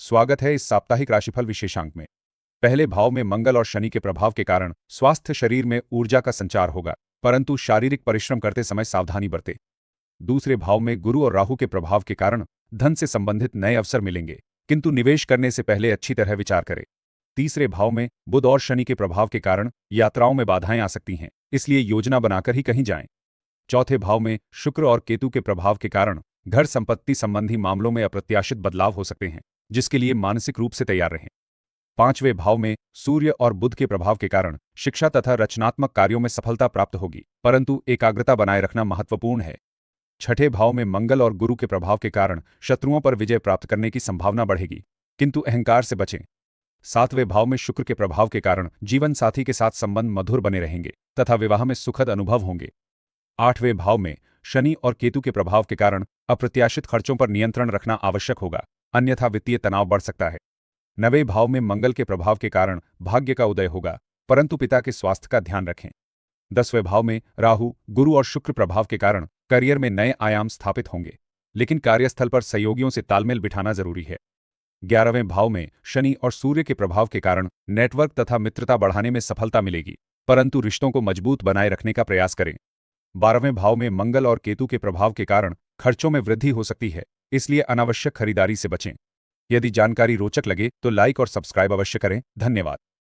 स्वागत है इस साप्ताहिक राशिफल विशेषांक में। पहले भाव में मंगल और शनि के प्रभाव के कारण स्वास्थ्य शरीर में ऊर्जा का संचार होगा, परंतु शारीरिक परिश्रम करते समय सावधानी बरतें। दूसरे भाव में गुरु और राहु के प्रभाव के कारण धन से संबंधित नए अवसर मिलेंगे, किंतु निवेश करने से पहले अच्छी तरह विचार करें। तीसरे भाव में बुध और शनि के प्रभाव के कारण यात्राओं में बाधाएं आ सकती हैं, इसलिए योजना बनाकर ही कहीं जाएं। चौथे भाव में शुक्र और केतु के प्रभाव के कारण घर संपत्ति संबंधी मामलों में अप्रत्याशित बदलाव हो सकते हैं, जिसके लिए मानसिक रूप से तैयार रहें। पांचवें भाव में सूर्य और बुध के प्रभाव के कारण शिक्षा तथा रचनात्मक कार्यों में सफलता प्राप्त होगी, परंतु एकाग्रता बनाए रखना महत्वपूर्ण है। छठे भाव में मंगल और गुरु के प्रभाव के कारण शत्रुओं पर विजय प्राप्त करने की संभावना बढ़ेगी, किंतु अहंकार से बचें। सातवें भाव में शुक्र के प्रभाव के कारण जीवन साथी के साथ संबंध मधुर बने रहेंगे तथा विवाह में सुखद अनुभव होंगे। आठवें भाव में शनि और केतु के प्रभाव के कारण अप्रत्याशित खर्चों पर नियंत्रण रखना आवश्यक होगा, अन्यथा वित्तीय तनाव बढ़ सकता है। नवें भाव में मंगल के प्रभाव के कारण भाग्य का उदय होगा, परंतु पिता के स्वास्थ्य का ध्यान रखें। 10वें भाव में राहु, गुरु और शुक्र प्रभाव के कारण करियर में नए आयाम स्थापित होंगे, लेकिन कार्यस्थल पर सहयोगियों से तालमेल बिठाना जरूरी है। 11वें भाव में शनि और सूर्य के प्रभाव के कारण नेटवर्क तथा मित्रता बढ़ाने में सफलता मिलेगी, परंतु रिश्तों को मजबूत बनाए रखने का प्रयास करें। 12वें भाव में मंगल और केतु के प्रभाव के कारण खर्चों में वृद्धि हो सकती है, इसलिए अनावश्यक खरीदारी से बचें। यदि जानकारी रोचक लगे तो लाइक और सब्सक्राइब अवश्य करें। धन्यवाद।